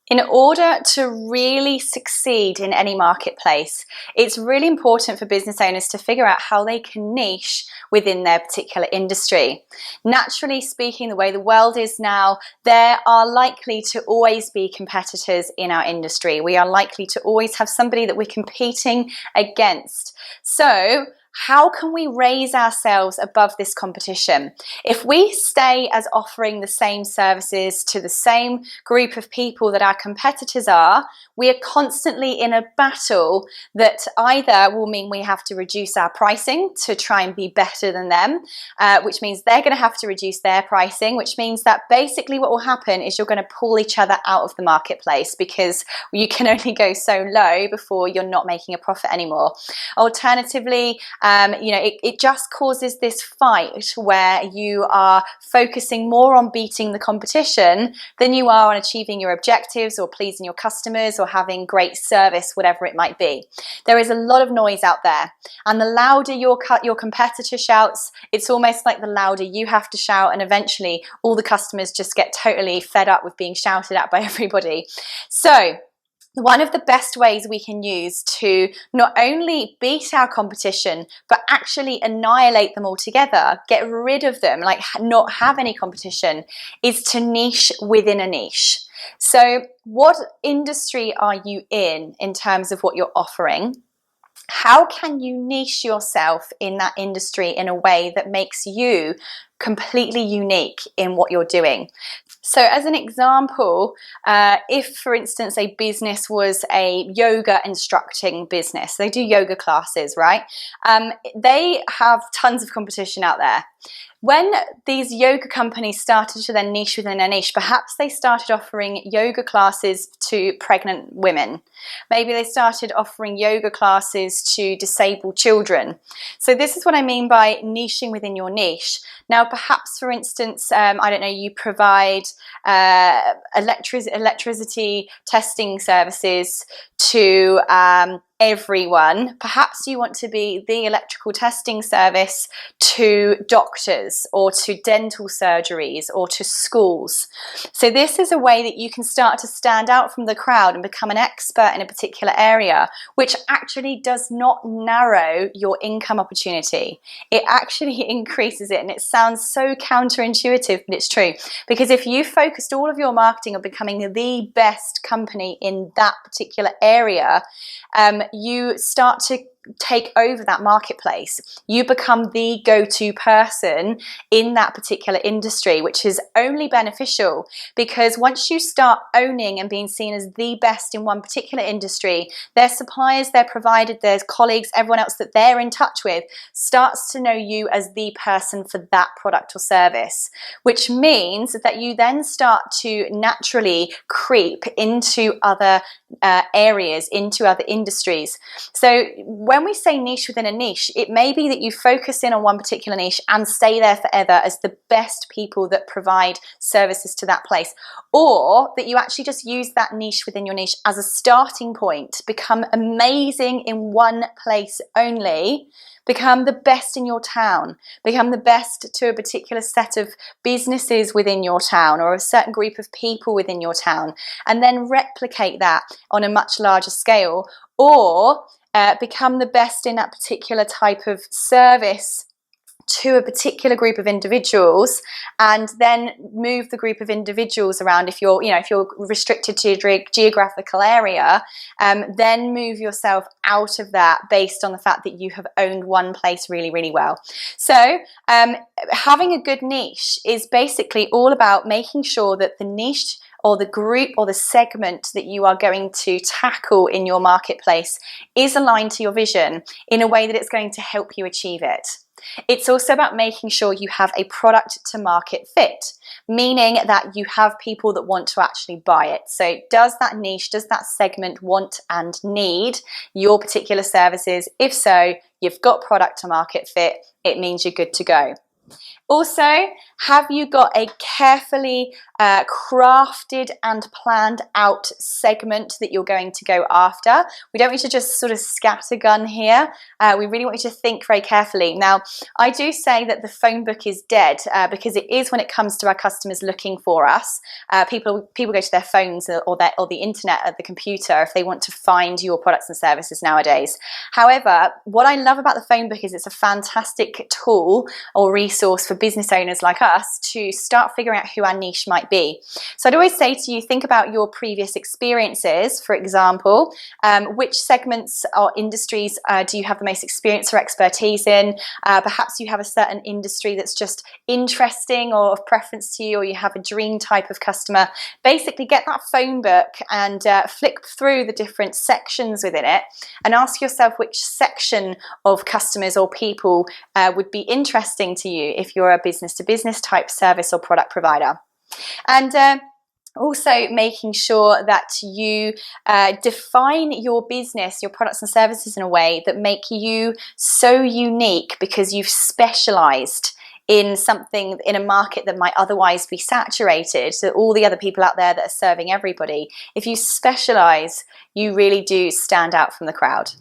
In order to really succeed in any marketplace, it's really important for business owners to figure out how they can niche within their particular industry. Naturally speaking, the way the world is now, there are likely to always be competitors in our industry. We are likely to always have somebody that we're competing against. So, how can we raise ourselves above this competition? If we stay as offering the same services to the same group of people that our competitors are, we are constantly in a battle that either will mean we have to reduce our pricing to try and be better than them, which means they're going to have to reduce their pricing, which means that basically what will happen is you're going to pull each other out of the marketplace because you can only go so low before you're not making a profit anymore. Alternatively, it just causes this fight where you are focusing more on beating the competition than you are on achieving your objectives or pleasing your customers or having great service, whatever it might be. There is a lot of noise out there, and the louder your competitor shouts, it's almost like the louder you have to shout, and eventually all the customers just get totally fed up with being shouted at by everybody. So one of the best ways we can use to not only beat our competition, but actually annihilate them altogether, get rid of them, like not have any competition, is to niche within a niche. So what industry are you in terms of what you're offering? How can you niche yourself in that industry in a way that makes you completely unique in what you're doing? So as an example, if for instance a business was a yoga instructing business, they do yoga classes, right? They have tons of competition out there. When these yoga companies started to then niche within a niche, perhaps they started offering yoga classes to pregnant women. Maybe they started offering yoga classes to disabled children. So this is what I mean by niching within your niche. Now, perhaps, for instance, you provide electricity testing services to everyone. Perhaps you want to be the electrical testing service to doctors or to dental surgeries or to schools. So this is a way that you can start to stand out from the crowd and become an expert in a particular area, which actually does not narrow your income opportunity. It actually increases it, and it sounds so counterintuitive, but it's true. Because if you focused all of your marketing on becoming the best company in that particular area, you start to take over that marketplace. You become the go-to person in that particular industry, which is only beneficial because once you start owning and being seen as the best in one particular industry, their suppliers, their providers, their colleagues, everyone else that they're in touch with starts to know you as the person for that product or service, which means that you then start to naturally creep into other areas, into other industries. So when we say niche within a niche, it may be that you focus in on one particular niche and stay there forever as the best people that provide services to that place, or that you actually just use that niche within your niche as a starting point, become amazing in one place only, become the best in your town, become the best to a particular set of businesses within your town or a certain group of people within your town, and then replicate that on a much larger scale, or become the best in that particular type of service to a particular group of individuals, and then move the group of individuals around. If you're restricted to a geographical area, then move yourself out of that based on the fact that you have owned one place really, really well. So having a good niche is basically all about making sure that the niche or the group or the segment that you are going to tackle in your marketplace is aligned to your vision in a way that it's going to help you achieve it. It's also about making sure you have a product to market fit, meaning that you have people that want to actually buy it. So does that niche, does that segment want and need your particular services? If so, you've got product to market fit. It means you're good to go. Also, have you got a carefully crafted and planned out segment that you're going to go after? We don't want you to just sort of scattergun here. We really want you to think very carefully. Now, I do say that the phone book is dead because it is when it comes to our customers looking for us. People go to their phones or the internet at the computer if they want to find your products and services nowadays. However, what I love about the phone book is it's a fantastic tool or resource for business owners like us to start figuring out who our niche might be. So I'd always say to you, think about your previous experiences. For example, which segments or industries do you have the most experience or expertise in? Perhaps you have a certain industry that's just interesting or of preference to you, or you have a dream type of customer. Basically, get that phone book and flick through the different sections within it and ask yourself which section of customers or people would be interesting to you if you're a business-to-business type service or product provider. And also making sure that you define your business, your products and services in a way that make you so unique because you've specialized in something in a market that might otherwise be saturated. So all the other people out there that are serving everybody, if you specialize, you really do stand out from the crowd.